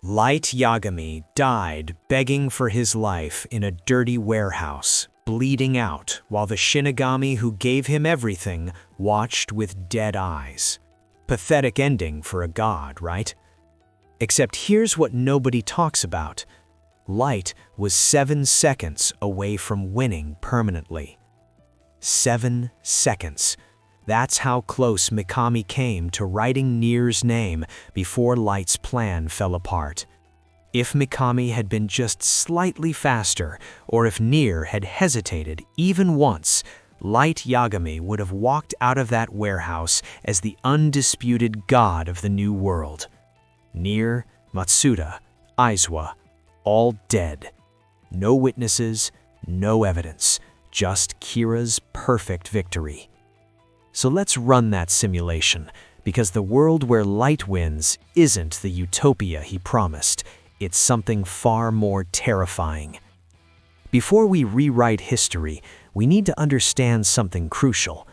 Light Yagami died begging for his life in a dirty warehouse, bleeding out while the Shinigami who gave him everything watched with dead eyes. Pathetic ending for a god, right? Except here's what nobody talks about. Light was 7 seconds away from winning permanently. 7 seconds. That's how close Mikami came to writing Nier's name before Light's plan fell apart. If Mikami had been just slightly faster, or if Nier had hesitated even once, Light Yagami would have walked out of that warehouse as the undisputed god of the new world. Nier, Matsuda, Aizawa, all dead. No witnesses, no evidence, just Kira's perfect victory. So let's run that simulation, because the world where Light wins isn't the utopia he promised. It's something far more terrifying. Before we rewrite history, we need to understand something crucial.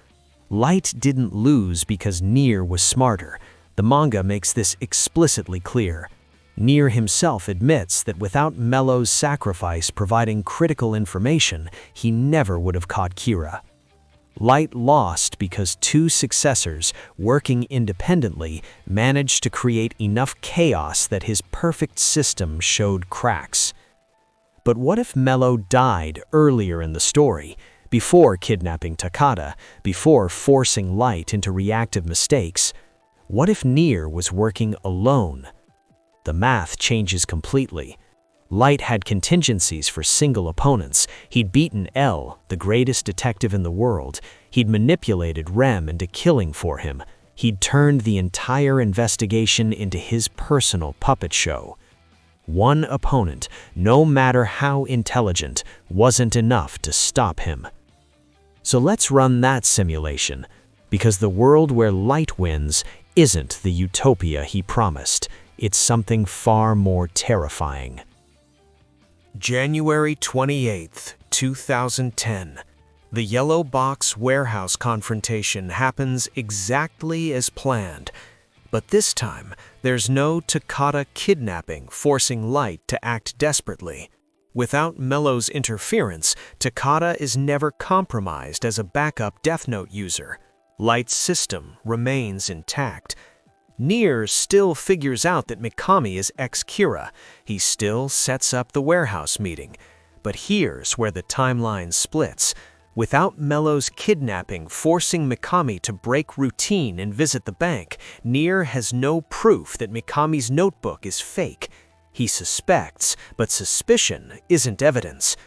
Light didn't lose because Nier was smarter. The manga makes this explicitly clear. Nier himself admits that without Mello's sacrifice providing critical information, he never would have caught Kira. Light lost because 2 successors, working independently, managed to create enough chaos that his perfect system showed cracks. But what if Mello died earlier in the story, before kidnapping Takada, before forcing Light into reactive mistakes? What if Nier was working alone? The math changes completely. Light had contingencies for single opponents. He'd beaten L, the greatest detective in the world. He'd manipulated Rem into killing for him. He'd turned the entire investigation into his personal puppet show. One opponent, no matter how intelligent, wasn't enough to stop him. So let's run that simulation, because the world where Light wins isn't the utopia he promised. It's something far more terrifying. January 28, 2010. The Yellow Box warehouse confrontation happens exactly as planned. But this time, there's no Takada kidnapping forcing Light to act desperately. Without Mello's interference, Takada is never compromised as a backup Death Note user. Light's system remains intact. Nier still figures out that Mikami is ex-Kira. He still sets up the warehouse meeting. But here's where the timeline splits. Without Mello's kidnapping forcing Mikami to break routine and visit the bank, Nier has no proof that Mikami's notebook is fake. He suspects, but suspicion isn't evidence.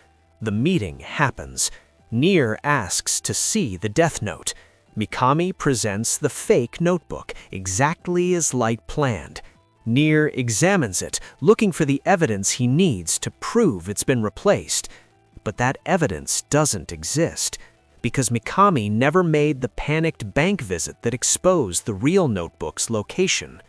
The meeting happens. Nier asks to see the Death Note. Mikami presents the fake notebook, exactly as Light planned. Nier examines it, looking for the evidence he needs to prove it's been replaced. But that evidence doesn't exist, because Mikami never made the panicked bank visit that exposed the real notebook's location.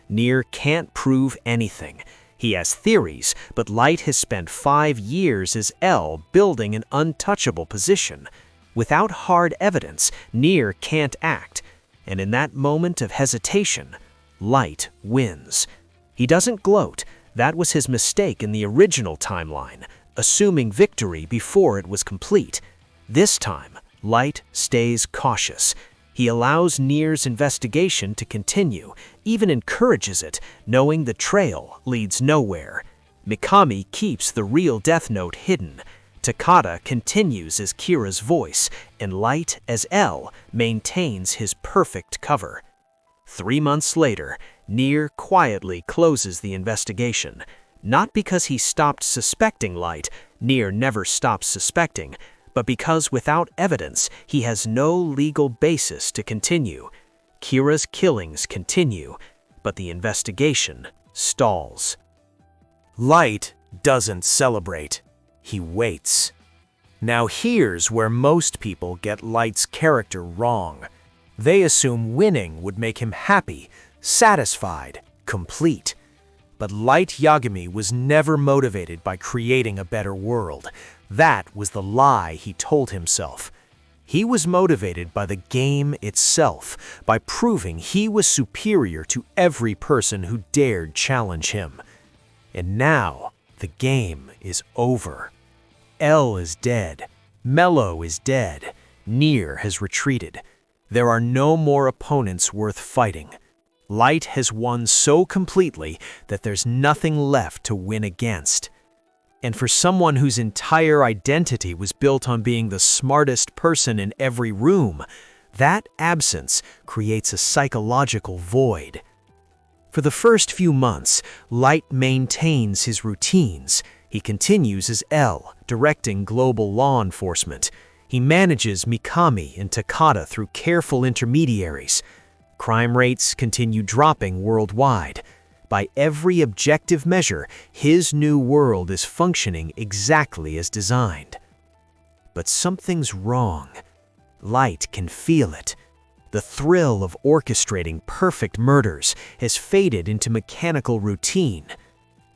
Nier can't prove anything. He has theories, but Light has spent 5 years as L building an untouchable position. Without hard evidence, Nier can't act, and in that moment of hesitation, Light wins. He doesn't gloat. That was his mistake in the original timeline, assuming victory before it was complete. This time, Light stays cautious. He allows Nier's investigation to continue, even encourages it, knowing the trail leads nowhere. Mikami keeps the real Death Note hidden. Takada continues as Kira's voice, and Light as L maintains his perfect cover. 3 months later, Nier quietly closes the investigation. Not because he stopped suspecting Light, Nier never stops suspecting, but because without evidence, he has no legal basis to continue. Kira's killings continue, but the investigation stalls. Light doesn't celebrate. He waits. Now here's where most people get Light's character wrong. They assume winning would make him happy, satisfied, complete. But Light Yagami was never motivated by creating a better world. That was the lie he told himself. He was motivated by the game itself, by proving he was superior to every person who dared challenge him. And now, the game is over. L is dead. Mello is dead. Nier has retreated. There are no more opponents worth fighting. Light has won so completely that there's nothing left to win against. And for someone whose entire identity was built on being the smartest person in every room, that absence creates a psychological void. For the first few months, Light maintains his routines. He continues as L, directing global law enforcement. He manages Mikami and Takata through careful intermediaries. Crime rates continue dropping worldwide. By every objective measure, his new world is functioning exactly as designed. But something's wrong. Light can feel it. The thrill of orchestrating perfect murders has faded into mechanical routine.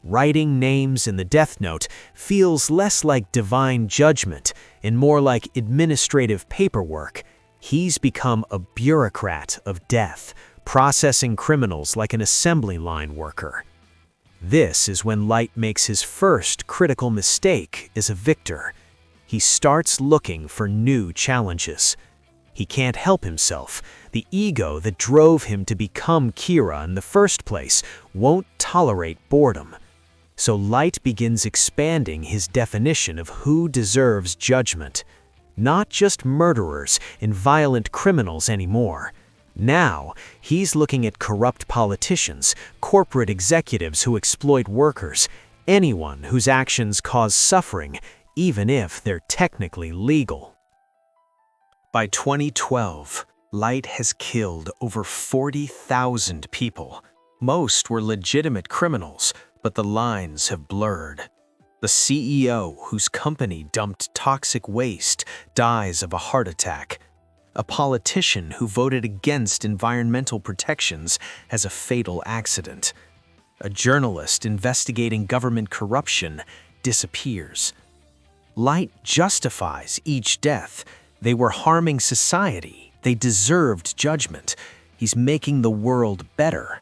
Writing names in the death note feels less like divine judgment and more like administrative paperwork. He's become a bureaucrat of death, processing criminals like an assembly line worker. This is when Light makes his first critical mistake as a victor. He starts looking for new challenges. He can't help himself. The ego that drove him to become Kira in the first place won't tolerate boredom. So Light begins expanding his definition of who deserves judgment. Not just murderers and violent criminals anymore. Now, he's looking at corrupt politicians, corporate executives who exploit workers, anyone whose actions cause suffering, even if they're technically legal. By 2012, Light has killed over 40,000 people. Most were legitimate criminals, but the lines have blurred. The CEO, whose company dumped toxic waste, dies of a heart attack. A politician who voted against environmental protections has a fatal accident. A journalist investigating government corruption disappears. Light justifies each death. They were harming society. They deserved judgment. He's making the world better.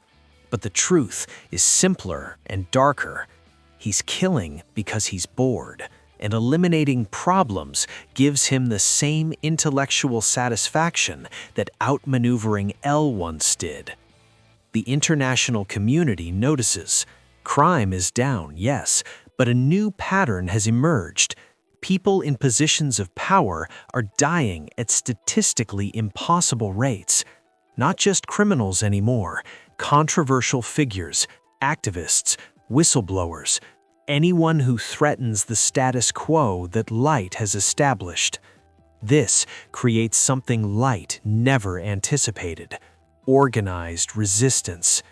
But the truth is simpler and darker. He's killing because he's bored, and eliminating problems gives him the same intellectual satisfaction that outmaneuvering L once did. The international community notices. Crime is down, yes, but a new pattern has emerged. People in positions of power are dying at statistically impossible rates. Not just criminals anymore, controversial figures, activists, whistleblowers, anyone who threatens the status quo that Light has established. This creates something Light never anticipated: organized resistance.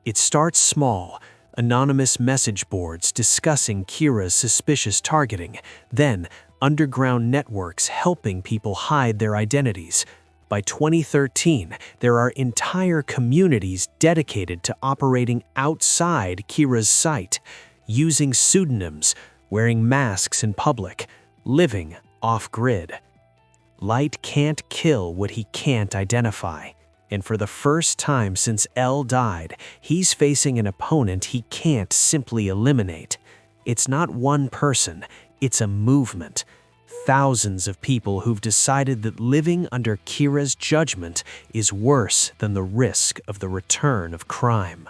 It starts small, anonymous message boards discussing Kira's suspicious targeting, then underground networks helping people hide their identities. By 2013, there are entire communities dedicated to operating outside Kira's sight, using pseudonyms, wearing masks in public, living off-grid. Light can't kill what he can't identify. And for the first time since L died, he's facing an opponent he can't simply eliminate. It's not one person, it's a movement. Thousands of people who've decided that living under Kira's judgment is worse than the risk of the return of crime.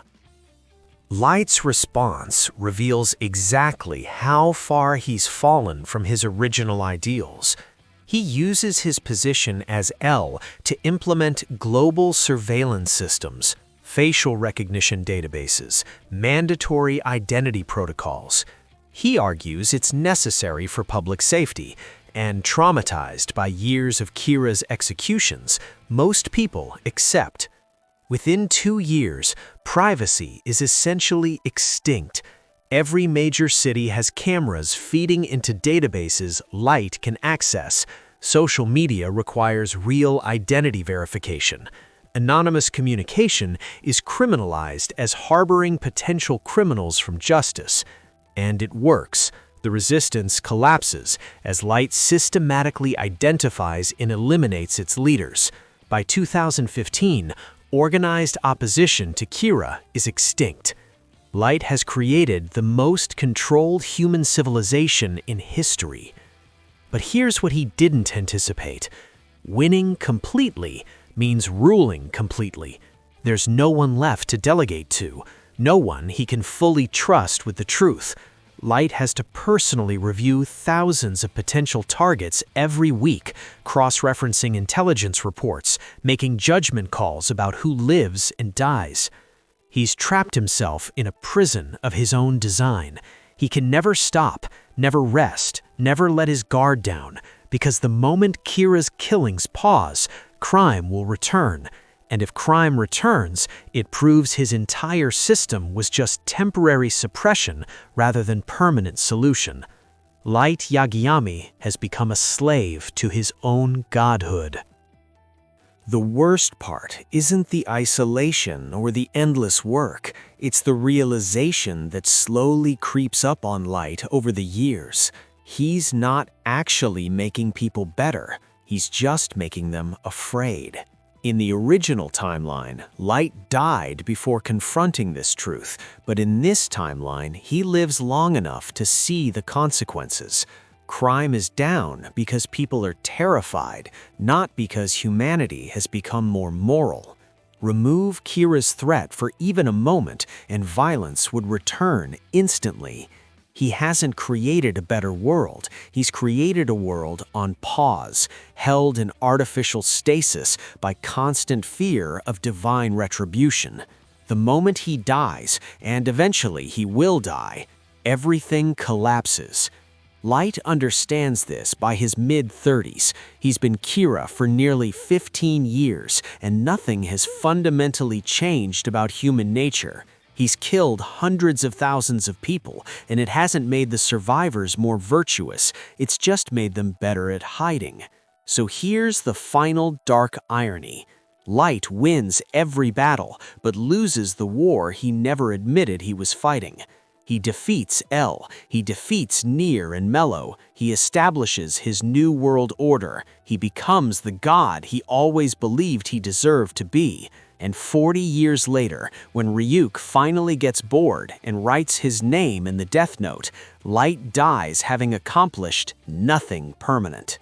Light's response reveals exactly how far he's fallen from his original ideals. He uses his position as L to implement global surveillance systems, facial recognition databases, mandatory identity protocols. He argues it's necessary for public safety, and traumatized by years of Kira's executions, most people accept. Within 2 years, privacy is essentially extinct. Every major city has cameras feeding into databases Light can access. Social media requires real identity verification. Anonymous communication is criminalized as harboring potential criminals from justice. And it works. The resistance collapses as Light systematically identifies and eliminates its leaders. By 2015, organized opposition to Kira is extinct. Light has created the most controlled human civilization in history. But here's what he didn't anticipate. Winning completely means ruling completely. There's no one left to delegate to, no one he can fully trust with the truth. Light has to personally review thousands of potential targets every week, cross-referencing intelligence reports, making judgment calls about who lives and dies. He's trapped himself in a prison of his own design. He can never stop, never rest, never let his guard down, because the moment Kira's killings pause, crime will return. And if crime returns, it proves his entire system was just temporary suppression rather than permanent solution. Light Yagami has become a slave to his own godhood. The worst part isn't the isolation or the endless work, it's the realization that slowly creeps up on Light over the years. He's not actually making people better, he's just making them afraid. In the original timeline, Light died before confronting this truth, but in this timeline, he lives long enough to see the consequences. Crime is down because people are terrified, not because humanity has become more moral. Remove Kira's threat for even a moment, and violence would return instantly. He hasn't created a better world. He's created a world on pause, held in artificial stasis by constant fear of divine retribution. The moment he dies, and eventually he will die, everything collapses. Light understands this by his mid-30s. He's been Kira for nearly 15 years, and nothing has fundamentally changed about human nature. He's killed hundreds of thousands of people, and it hasn't made the survivors more virtuous, it's just made them better at hiding. So here's the final dark irony. Light wins every battle, but loses the war he never admitted he was fighting. He defeats El, he defeats Nier and Mello, he establishes his new world order, he becomes the god he always believed he deserved to be. And 40 years later, when Ryuk finally gets bored and writes his name in the Death Note, Light dies having accomplished nothing permanent.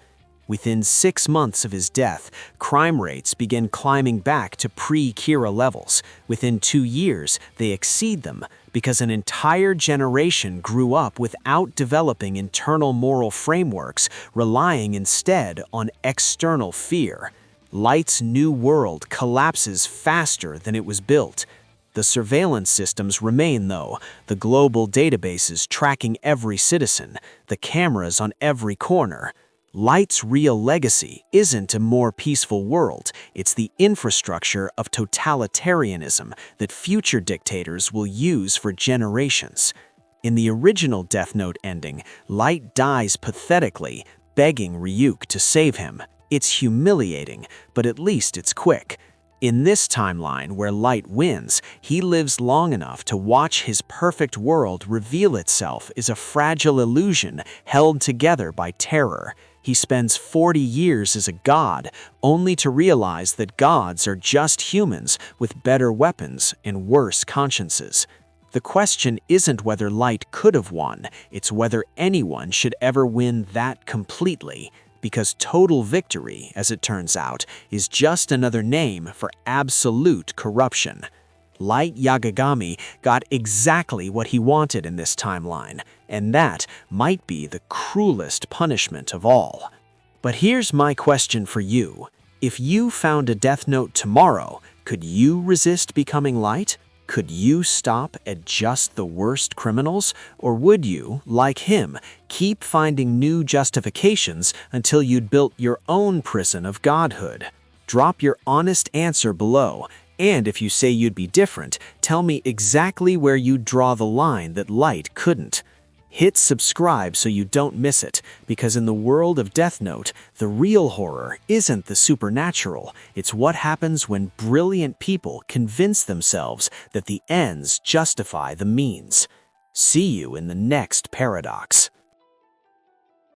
Within 6 months of his death, crime rates begin climbing back to pre-Kira levels. Within 2 years, they exceed them because an entire generation grew up without developing internal moral frameworks, relying instead on external fear. Light's new world collapses faster than it was built. The surveillance systems remain, though, the global databases tracking every citizen, the cameras on every corner. Light's real legacy isn't a more peaceful world, it's the infrastructure of totalitarianism that future dictators will use for generations. In the original Death Note ending, Light dies pathetically, begging Ryuk to save him. It's humiliating, but at least it's quick. In this timeline where Light wins, he lives long enough to watch his perfect world reveal itself as a fragile illusion held together by terror. He spends 40 years as a god, only to realize that gods are just humans with better weapons and worse consciences. The question isn't whether Light could have won, it's whether anyone should ever win that completely. Because total victory, as it turns out, is just another name for absolute corruption. Light Yagami got exactly what he wanted in this timeline, and that might be the cruelest punishment of all. But here's my question for you. If you found a Death Note tomorrow, could you resist becoming Light? Could you stop at just the worst criminals? Or would you, like him, keep finding new justifications until you'd built your own prison of godhood? Drop your honest answer below, and if you say you'd be different, tell me exactly where you'd draw the line that Light couldn't. Hit subscribe so you don't miss it, because in the world of Death Note, the real horror isn't the supernatural, it's what happens when brilliant people convince themselves that the ends justify the means. See you in the next paradox.